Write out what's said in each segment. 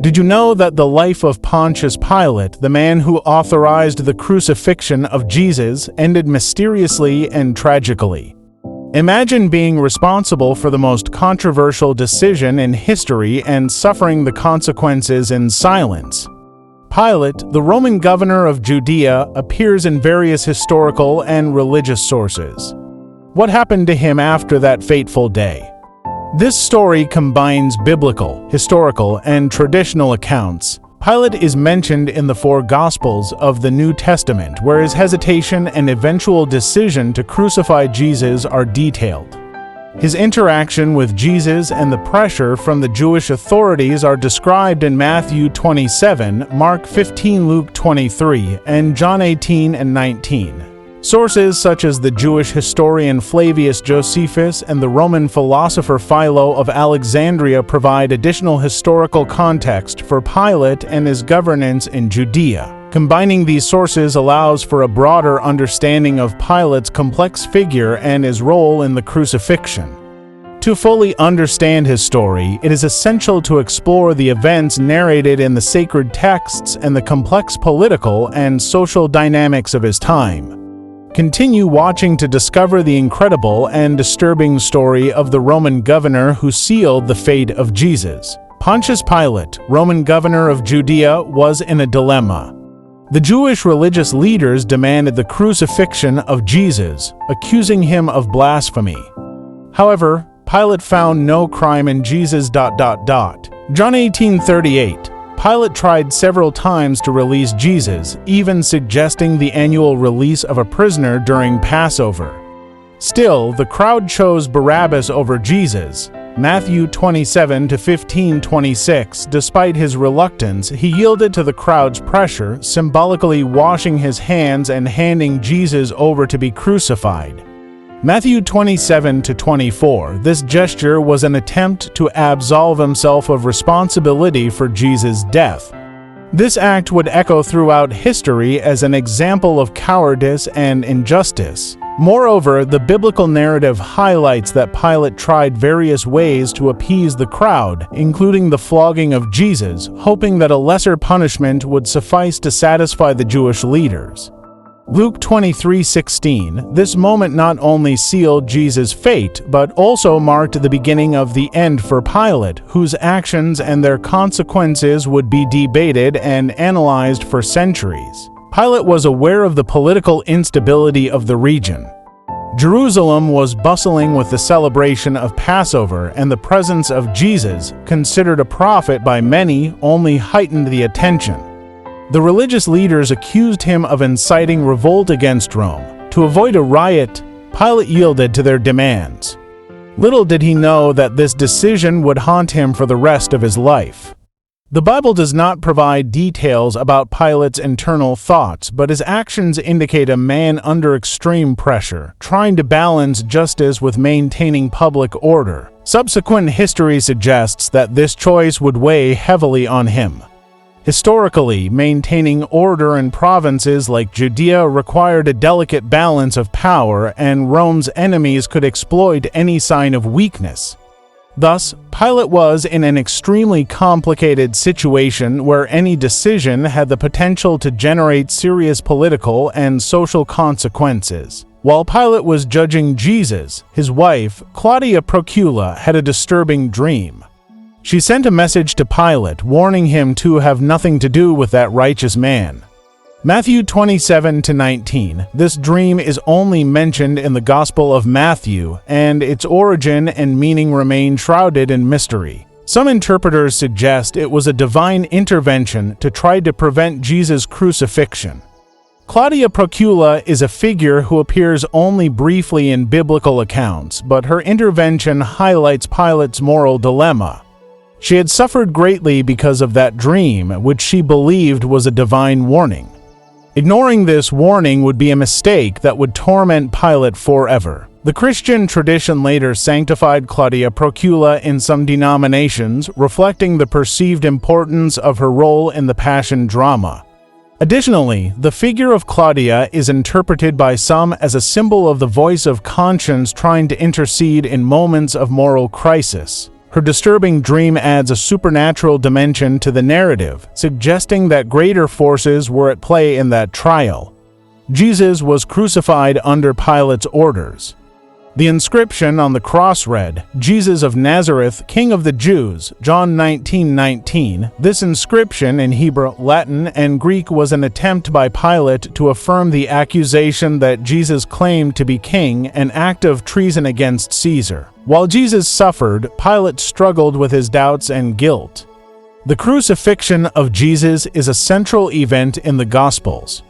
Did you know that the life of Pontius Pilate, the man who authorized the crucifixion of Jesus, ended mysteriously and tragically? Imagine being responsible for the most controversial decision in history and suffering the consequences in silence. Pilate, the Roman governor of Judea, appears in various historical and religious sources. What happened to him after that fateful day? This story combines biblical, historical, and traditional accounts. Pilate is mentioned in the four Gospels of the New Testament, where his hesitation and eventual decision to crucify Jesus are detailed. His interaction with Jesus and the pressure from the Jewish authorities are described in Matthew 27, Mark 15, Luke 23, and John 18 and 19. Sources such as the Jewish historian Flavius Josephus and the Roman philosopher Philo of Alexandria provide additional historical context for Pilate and his governance in Judea. Combining these sources allows for a broader understanding of Pilate's complex figure and his role in the crucifixion. To fully understand his story, it is essential to explore the events narrated in the sacred texts and the complex political and social dynamics of his time. Continue watching to discover the incredible and disturbing story of the Roman governor who sealed the fate of Jesus. Pontius Pilate, Roman governor of Judea, was in a dilemma. The Jewish religious leaders demanded the crucifixion of Jesus, accusing him of blasphemy. However, Pilate found no crime in Jesus. John 18:38. Pilate tried several times to release Jesus, even suggesting the annual release of a prisoner during Passover. Still, the crowd chose Barabbas over Jesus. Matthew 27-15:26. Despite his reluctance, he yielded to the crowd's pressure, symbolically washing his hands and handing Jesus over to be crucified. Matthew 27-24. This gesture was an attempt to absolve himself of responsibility for Jesus' death. This act would echo throughout history as an example of cowardice and injustice. Moreover, the biblical narrative highlights that Pilate tried various ways to appease the crowd, including the flogging of Jesus, hoping that a lesser punishment would suffice to satisfy the Jewish leaders. Luke 23:16. This moment not only sealed Jesus' fate, but also marked the beginning of the end for Pilate, whose actions and their consequences would be debated and analyzed for centuries. Pilate was aware of the political instability of the region. Jerusalem was bustling with the celebration of Passover, and the presence of Jesus, considered a prophet by many, only heightened the attention. The religious leaders accused him of inciting revolt against Rome. To avoid a riot, Pilate yielded to their demands. Little did he know that this decision would haunt him for the rest of his life. The Bible does not provide details about Pilate's internal thoughts, but his actions indicate a man under extreme pressure, trying to balance justice with maintaining public order. Subsequent history suggests that this choice would weigh heavily on him. Historically, maintaining order in provinces like Judea required a delicate balance of power, and Rome's enemies could exploit any sign of weakness. Thus, Pilate was in an extremely complicated situation where any decision had the potential to generate serious political and social consequences. While Pilate was judging Jesus, his wife, Claudia Procula, had a disturbing dream. She sent a message to Pilate, warning him to have nothing to do with that righteous man. Matthew 27-19. This dream is only mentioned in the Gospel of Matthew, and its origin and meaning remain shrouded in mystery. Some interpreters suggest it was a divine intervention to try to prevent Jesus' crucifixion. Claudia Procula is a figure who appears only briefly in biblical accounts, but her intervention highlights Pilate's moral dilemma. She had suffered greatly because of that dream, which she believed was a divine warning. Ignoring this warning would be a mistake that would torment Pilate forever. The Christian tradition later sanctified Claudia Procula in some denominations, reflecting the perceived importance of her role in the Passion drama. Additionally, the figure of Claudia is interpreted by some as a symbol of the voice of conscience trying to intercede in moments of moral crisis. Her disturbing dream adds a supernatural dimension to the narrative, suggesting that greater forces were at play in that trial. Jesus was crucified under Pilate's orders. The inscription on the cross read, "Jesus of Nazareth, King of the Jews," John 19:19. This inscription in Hebrew, Latin, and Greek was an attempt by Pilate to affirm the accusation that Jesus claimed to be king, an act of treason against Caesar. While Jesus suffered, Pilate struggled with his doubts and guilt. The crucifixion of Jesus is a central event in the Gospels.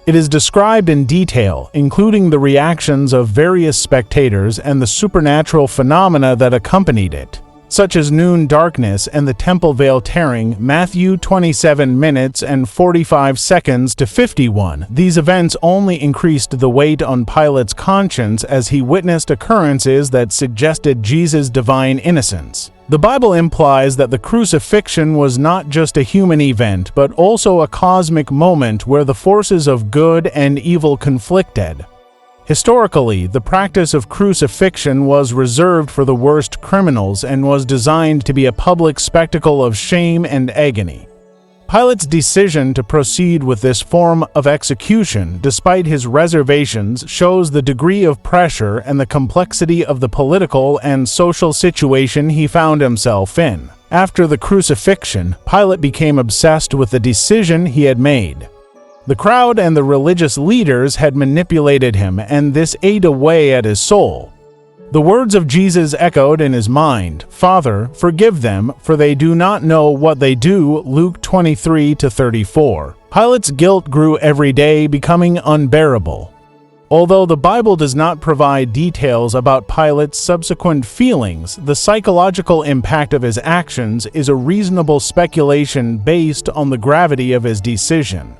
It is described in detail, including the reactions of various spectators and the supernatural phenomena that accompanied it, such as noon darkness and the temple veil tearing, Matthew 27 minutes and 45 seconds to 51. These events only increased the weight on Pilate's conscience as he witnessed occurrences that suggested Jesus' divine innocence. The Bible implies that the crucifixion was not just a human event, but also a cosmic moment where the forces of good and evil conflicted. Historically, the practice of crucifixion was reserved for the worst criminals and was designed to be a public spectacle of shame and agony. Pilate's decision to proceed with this form of execution, despite his reservations, shows the degree of pressure and the complexity of the political and social situation he found himself in. After the crucifixion, Pilate became obsessed with the decision he had made. The crowd and the religious leaders had manipulated him, and this ate away at his soul. The words of Jesus echoed in his mind, "Father, forgive them, for they do not know what they do," Luke 23-34. Pilate's guilt grew every day, becoming unbearable. Although the Bible does not provide details about Pilate's subsequent feelings, the psychological impact of his actions is a reasonable speculation based on the gravity of his decision.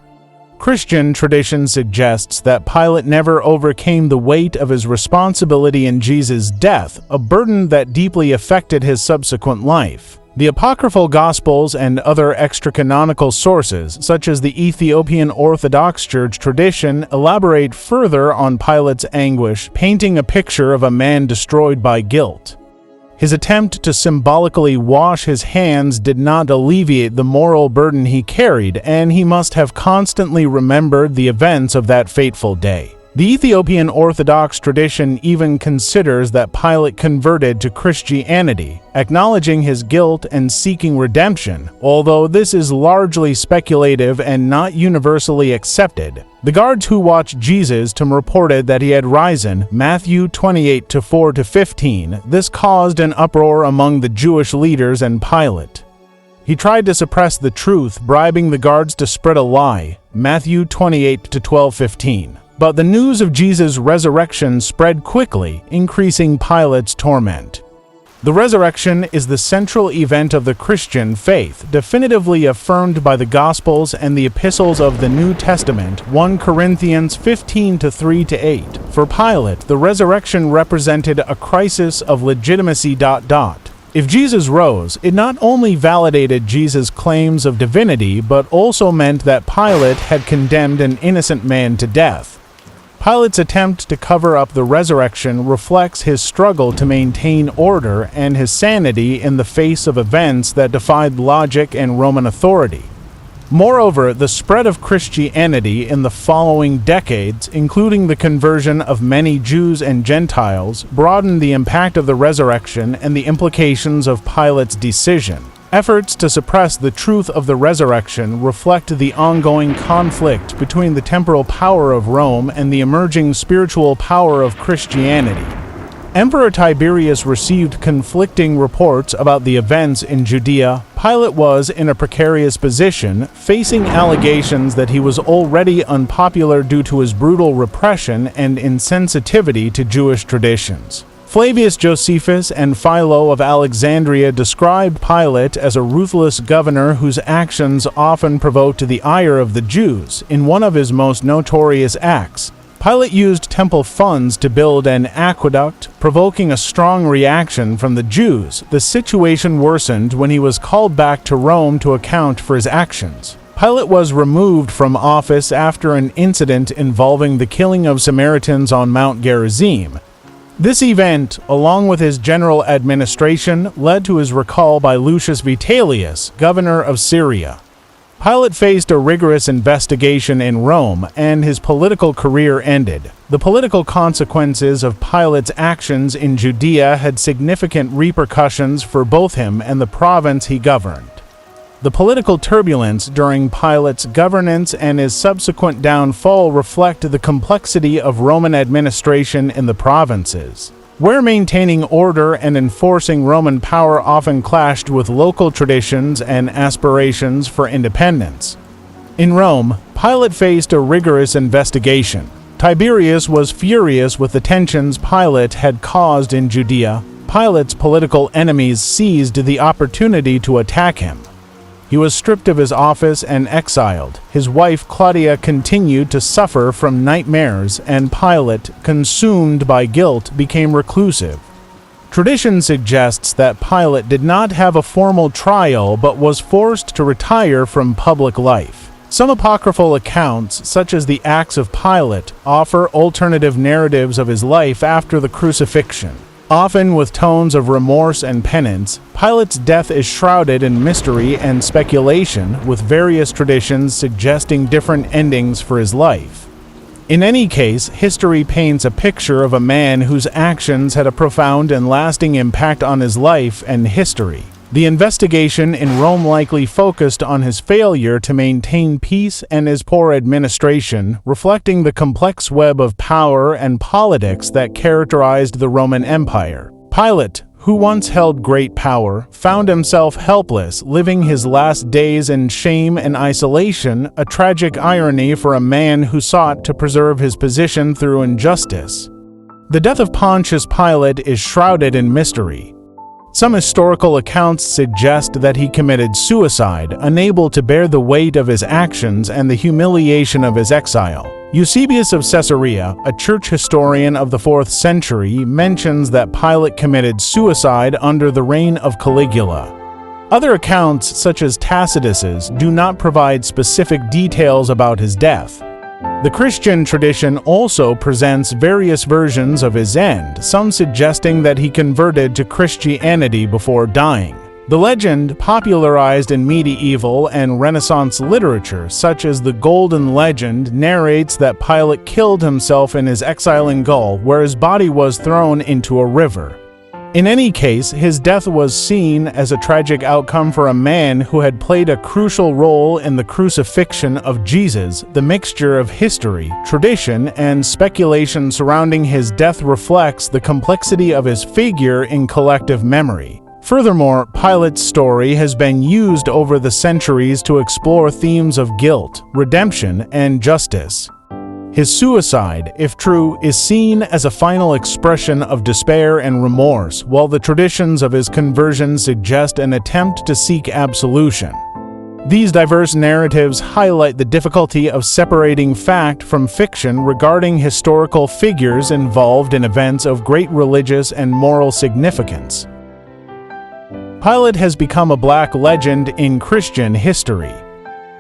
Christian tradition suggests that Pilate never overcame the weight of his responsibility in Jesus' death, a burden that deeply affected his subsequent life. The apocryphal Gospels and other extra-canonical sources, such as the Ethiopian Orthodox Church tradition, elaborate further on Pilate's anguish, painting a picture of a man destroyed by guilt. His attempt to symbolically wash his hands did not alleviate the moral burden he carried, and he must have constantly remembered the events of that fateful day. The Ethiopian Orthodox tradition even considers that Pilate converted to Christianity, acknowledging his guilt and seeking redemption, although this is largely speculative and not universally accepted. The guards who watched Jesus reported that he had risen, Matthew 28:4-15. This caused an uproar among the Jewish leaders and Pilate. He tried to suppress the truth, bribing the guards to spread a lie, Matthew 28:12-15. But the news of Jesus' resurrection spread quickly, increasing Pilate's torment. The resurrection is the central event of the Christian faith, definitively affirmed by the Gospels and the epistles of the New Testament, 1 Corinthians 15:3-8. For Pilate, the resurrection represented a crisis of legitimacy. If Jesus rose, it not only validated Jesus' claims of divinity, but also meant that Pilate had condemned an innocent man to death. Pilate's attempt to cover up the resurrection reflects his struggle to maintain order and his sanity in the face of events that defied logic and Roman authority. Moreover, the spread of Christianity in the following decades, including the conversion of many Jews and Gentiles, broadened the impact of the resurrection and the implications of Pilate's decision. Efforts to suppress the truth of the resurrection reflect the ongoing conflict between the temporal power of Rome and the emerging spiritual power of Christianity. Emperor Tiberius received conflicting reports about the events in Judea. Pilate was in a precarious position, facing allegations that he was already unpopular due to his brutal repression and insensitivity to Jewish traditions. Flavius Josephus and Philo of Alexandria described Pilate as a ruthless governor whose actions often provoked the ire of the Jews. In one of his most notorious acts, Pilate used temple funds to build an aqueduct, provoking a strong reaction from the Jews. The situation worsened when he was called back to Rome to account for his actions. Pilate was removed from office after an incident involving the killing of Samaritans on Mount Gerizim. This event, along with his general administration, led to his recall by Lucius Vitellius, governor of Syria. Pilate faced a rigorous investigation in Rome, and his political career ended. The political consequences of Pilate's actions in Judea had significant repercussions for both him and the province he governed. The political turbulence during Pilate's governance and his subsequent downfall reflect the complexity of Roman administration in the provinces, where maintaining order and enforcing Roman power often clashed with local traditions and aspirations for independence. In Rome, Pilate faced a rigorous investigation. Tiberius was furious with the tensions Pilate had caused in Judea. Pilate's political enemies seized the opportunity to attack him. He was stripped of his office and exiled. His wife Claudia continued to suffer from nightmares, and Pilate, consumed by guilt, became reclusive. Tradition suggests that Pilate did not have a formal trial but was forced to retire from public life. Some apocryphal accounts, such as the Acts of Pilate, offer alternative narratives of his life after the crucifixion. Often with tones of remorse and penance, Pilate's death is shrouded in mystery and speculation, with various traditions suggesting different endings for his life. In any case, history paints a picture of a man whose actions had a profound and lasting impact on his life and history. The investigation in Rome likely focused on his failure to maintain peace and his poor administration, reflecting the complex web of power and politics that characterized the Roman Empire. Pilate, who once held great power, found himself helpless, living his last days in shame and isolation, a tragic irony for a man who sought to preserve his position through injustice. The death of Pontius Pilate is shrouded in mystery. Some historical accounts suggest that he committed suicide, unable to bear the weight of his actions and the humiliation of his exile. Eusebius of Caesarea, a church historian of the 4th century, mentions that Pilate committed suicide under the reign of Caligula. Other accounts, such as Tacitus's, do not provide specific details about his death. The Christian tradition also presents various versions of his end, some suggesting that he converted to Christianity before dying. The legend, popularized in medieval and Renaissance literature, such as the Golden Legend, narrates that Pilate killed himself in his exile in Gaul, where his body was thrown into a river. In any case, his death was seen as a tragic outcome for a man who had played a crucial role in the crucifixion of Jesus. The mixture of history, tradition, and speculation surrounding his death reflects the complexity of his figure in collective memory. Furthermore, Pilate's story has been used over the centuries to explore themes of guilt, redemption, and justice. His suicide, if true, is seen as a final expression of despair and remorse, while the traditions of his conversion suggest an attempt to seek absolution. These diverse narratives highlight the difficulty of separating fact from fiction regarding historical figures involved in events of great religious and moral significance. Pilate has become a black legend in Christian history.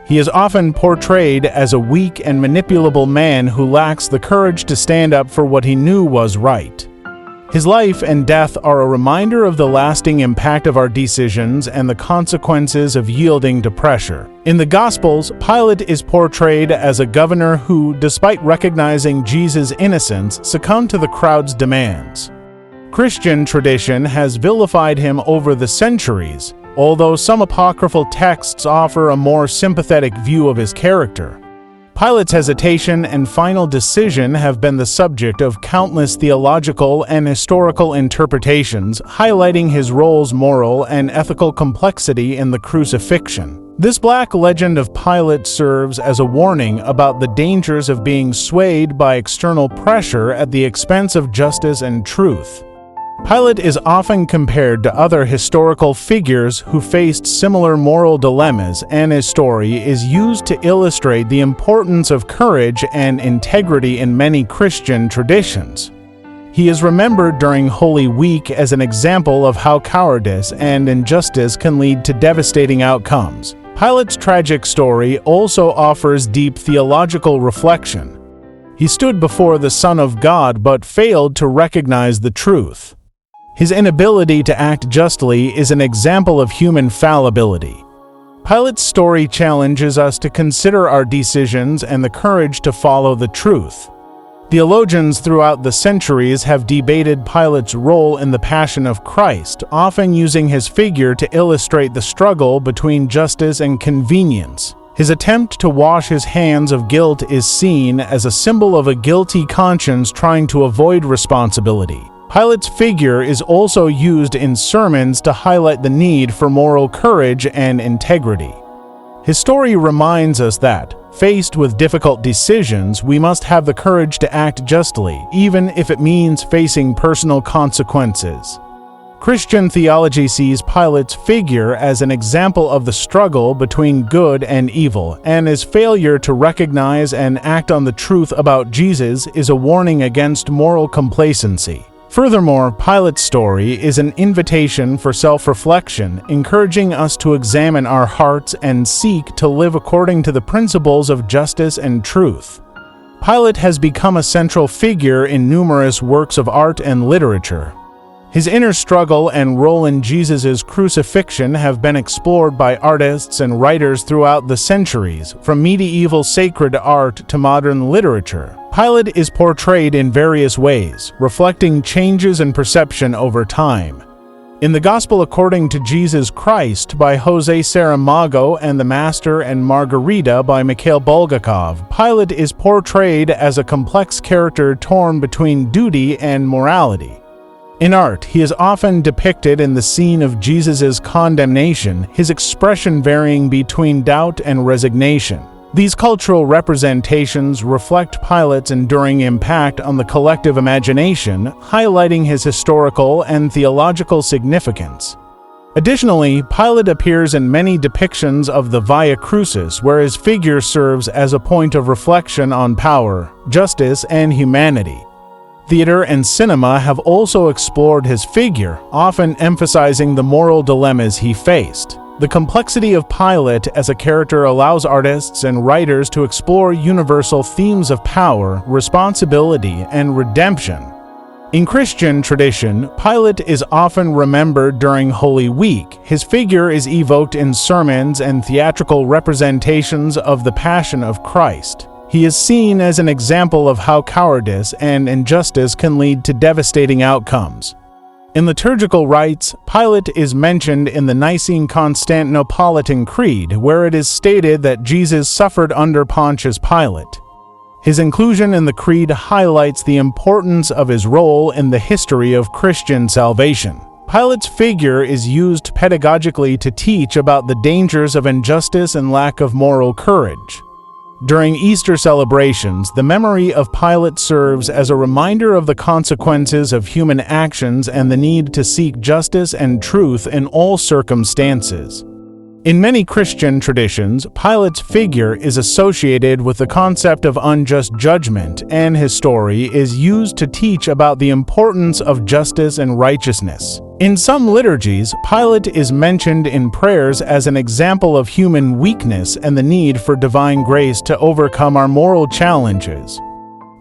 He is often portrayed as a weak and manipulable man who lacks the courage to stand up for what he knew was right. His life and death are a reminder of the lasting impact of our decisions and the consequences of yielding to pressure. In the Gospels, Pilate is portrayed as a governor who, despite recognizing Jesus' innocence, succumbed to the crowd's demands. Christian tradition has vilified him over the centuries, although some apocryphal texts offer a more sympathetic view of his character. Pilate's hesitation and final decision have been the subject of countless theological and historical interpretations, highlighting his role's moral and ethical complexity in the crucifixion. This black legend of Pilate serves as a warning about the dangers of being swayed by external pressure at the expense of justice and truth. Pilate is often compared to other historical figures who faced similar moral dilemmas, and his story is used to illustrate the importance of courage and integrity in many Christian traditions. He is remembered during Holy Week as an example of how cowardice and injustice can lead to devastating outcomes. Pilate's tragic story also offers deep theological reflection. He stood before the Son of God but failed to recognize the truth. His inability to act justly is an example of human fallibility. Pilate's story challenges us to consider our decisions and the courage to follow the truth. Theologians throughout the centuries have debated Pilate's role in the Passion of Christ, often using his figure to illustrate the struggle between justice and convenience. His attempt to wash his hands of guilt is seen as a symbol of a guilty conscience trying to avoid responsibility. Pilate's figure is also used in sermons to highlight the need for moral courage and integrity. His story reminds us that, faced with difficult decisions, we must have the courage to act justly, even if it means facing personal consequences. Christian theology sees Pilate's figure as an example of the struggle between good and evil, and his failure to recognize and act on the truth about Jesus is a warning against moral complacency. Furthermore, Pilate's story is an invitation for self-reflection, encouraging us to examine our hearts and seek to live according to the principles of justice and truth. Pilate has become a central figure in numerous works of art and literature. His inner struggle and role in Jesus' crucifixion have been explored by artists and writers throughout the centuries, from medieval sacred art to modern literature. Pilate is portrayed in various ways, reflecting changes in perception over time. In The Gospel According to Jesus Christ by Jose Saramago and The Master and Margarita by Mikhail Bulgakov, Pilate is portrayed as a complex character torn between duty and morality. In art, he is often depicted in the scene of Jesus' condemnation, his expression varying between doubt and resignation. These cultural representations reflect Pilate's enduring impact on the collective imagination, highlighting his historical and theological significance. Additionally, Pilate appears in many depictions of the Via Crucis, where his figure serves as a point of reflection on power, justice, and humanity. Theater and cinema have also explored his figure, often emphasizing the moral dilemmas he faced. The complexity of Pilate as a character allows artists and writers to explore universal themes of power, responsibility, and redemption. In Christian tradition, Pilate is often remembered during Holy Week. His figure is evoked in sermons and theatrical representations of the Passion of Christ. He is seen as an example of how cowardice and injustice can lead to devastating outcomes. In liturgical rites, Pilate is mentioned in the Nicene-Constantinopolitan Creed, where it is stated that Jesus suffered under Pontius Pilate. His inclusion in the creed highlights the importance of his role in the history of Christian salvation. Pilate's figure is used pedagogically to teach about the dangers of injustice and lack of moral courage. During Easter celebrations, the memory of Pilate serves as a reminder of the consequences of human actions and the need to seek justice and truth in all circumstances. In many Christian traditions, Pilate's figure is associated with the concept of unjust judgment, and his story is used to teach about the importance of justice and righteousness. In some liturgies, Pilate is mentioned in prayers as an example of human weakness and the need for divine grace to overcome our moral challenges.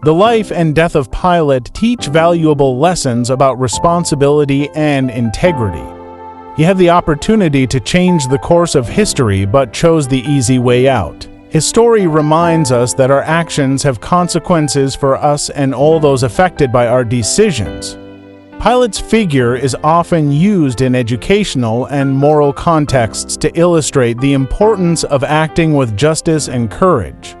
The life and death of Pilate teach valuable lessons about responsibility and integrity. He had the opportunity to change the course of history but chose the easy way out. His story reminds us that our actions have consequences for us and all those affected by our decisions. Pilate's figure is often used in educational and moral contexts to illustrate the importance of acting with justice and courage.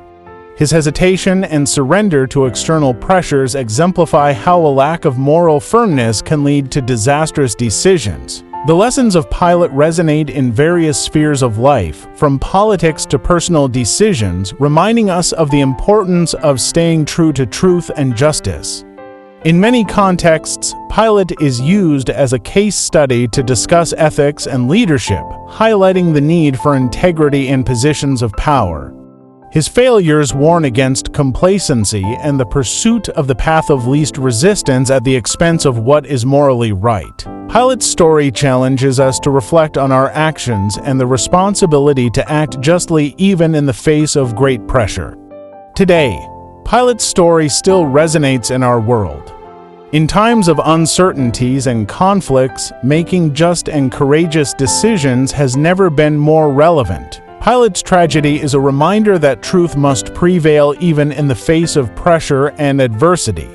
His hesitation and surrender to external pressures exemplify how a lack of moral firmness can lead to disastrous decisions. The lessons of Pilate resonate in various spheres of life, from politics to personal decisions, reminding us of the importance of staying true to truth and justice. In many contexts, Pilate is used as a case study to discuss ethics and leadership, highlighting the need for integrity in positions of power. His failures warn against complacency and the pursuit of the path of least resistance at the expense of what is morally right. Pilate's story challenges us to reflect on our actions and the responsibility to act justly even in the face of great pressure. Today, Pilate's story still resonates in our world. In times of uncertainties and conflicts, making just and courageous decisions has never been more relevant. Pilate's tragedy is a reminder that truth must prevail even in the face of pressure and adversity.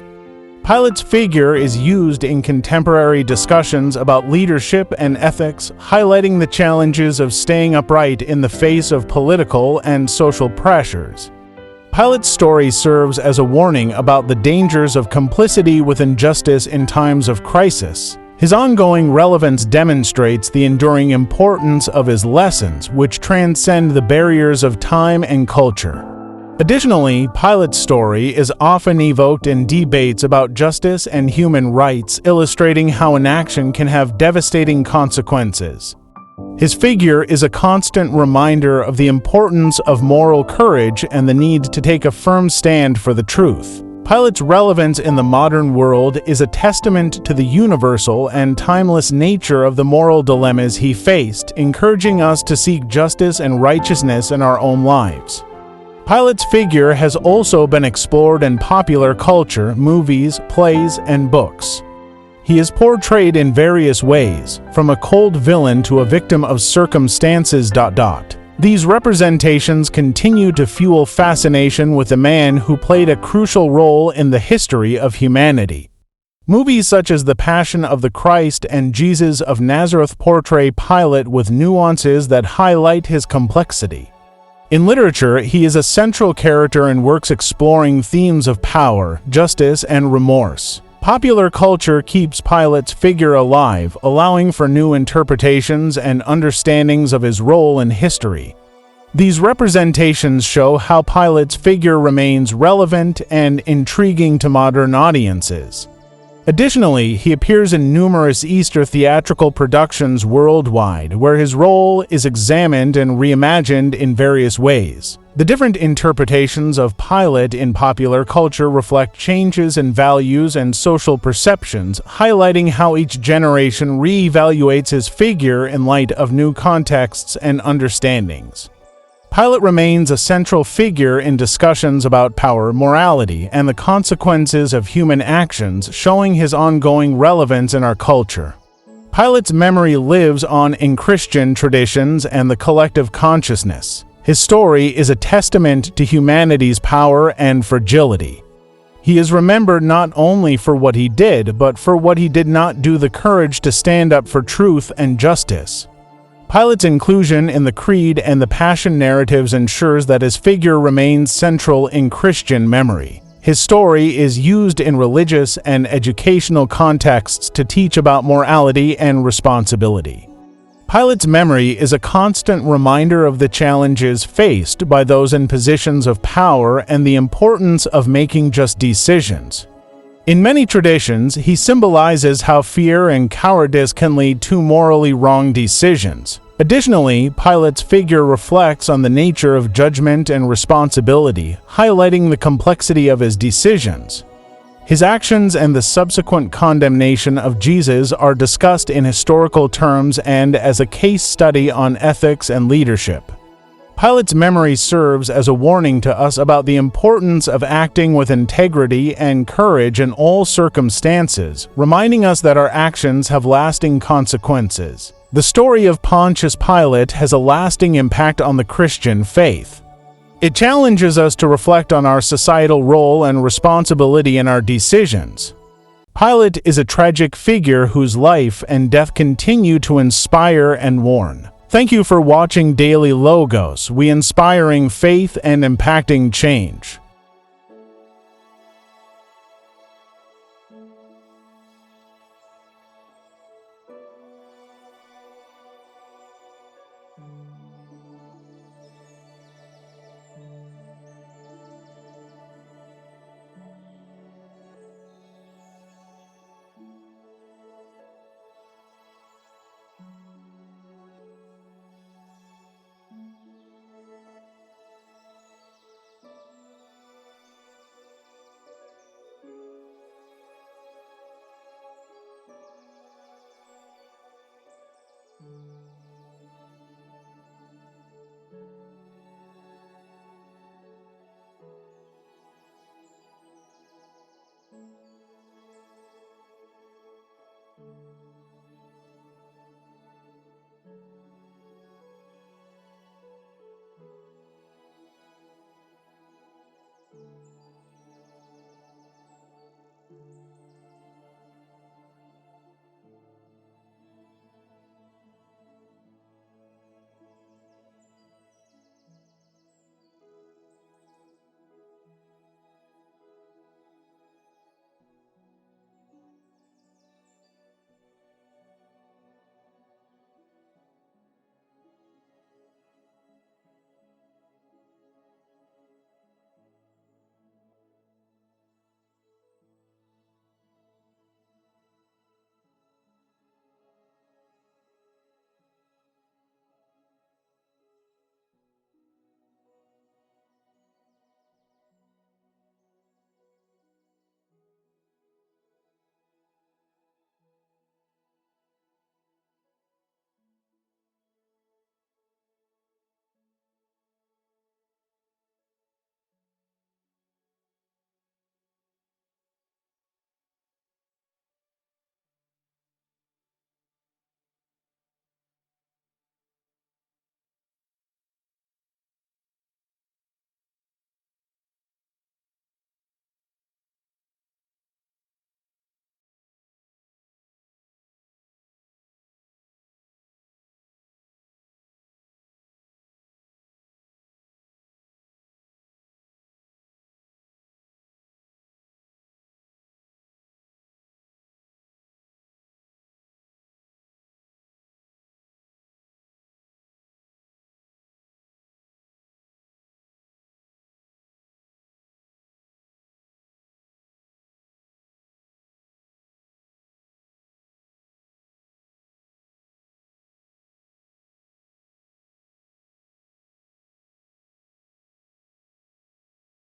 Pilate's figure is used in contemporary discussions about leadership and ethics, highlighting the challenges of staying upright in the face of political and social pressures. Pilate's story serves as a warning about the dangers of complicity with injustice in times of crisis. His ongoing relevance demonstrates the enduring importance of his lessons, which transcend the barriers of time and culture. Additionally, Pilate's story is often evoked in debates about justice and human rights, illustrating how inaction can have devastating consequences. His figure is a constant reminder of the importance of moral courage and the need to take a firm stand for the truth. Pilate's relevance in the modern world is a testament to the universal and timeless nature of the moral dilemmas he faced, encouraging us to seek justice and righteousness in our own lives. Pilate's figure has also been explored in popular culture, movies, plays, and books. He is portrayed in various ways, from a cold villain to a victim of circumstances. These representations continue to fuel fascination with a man who played a crucial role in the history of humanity. Movies such as The Passion of the Christ and Jesus of Nazareth portray Pilate with nuances that highlight his complexity. In literature, he is a central character in works exploring themes of power, justice, and remorse. Popular culture keeps Pilate's figure alive, allowing for new interpretations and understandings of his role in history. These representations show how Pilate's figure remains relevant and intriguing to modern audiences. Additionally, he appears in numerous Easter theatrical productions worldwide, where his role is examined and reimagined in various ways. The different interpretations of Pilate in popular culture reflect changes in values and social perceptions, highlighting how each generation re-evaluates his figure in light of new contexts and understandings. Pilate remains a central figure in discussions about power, morality, and the consequences of human actions, showing his ongoing relevance in our culture. Pilate's memory lives on in Christian traditions and the collective consciousness. His story is a testament to humanity's power and fragility. He is remembered not only for what he did, but for what he did not do, the courage to stand up for truth and justice. Pilate's inclusion in the Creed and the Passion narratives ensures that his figure remains central in Christian memory. His story is used in religious and educational contexts to teach about morality and responsibility. Pilate's memory is a constant reminder of the challenges faced by those in positions of power and the importance of making just decisions. In many traditions, he symbolizes how fear and cowardice can lead to morally wrong decisions. Additionally, Pilate's figure reflects on the nature of judgment and responsibility, highlighting the complexity of his decisions. His actions and the subsequent condemnation of Jesus are discussed in historical terms and as a case study on ethics and leadership. Pilate's memory serves as a warning to us about the importance of acting with integrity and courage in all circumstances, reminding us that our actions have lasting consequences. The story of Pontius Pilate has a lasting impact on the Christian faith. It challenges us to reflect on our societal role and responsibility in our decisions. Pilate is a tragic figure whose life and death continue to inspire and warn. Thank you for watching Daily Logos, we inspiring faith and impacting change.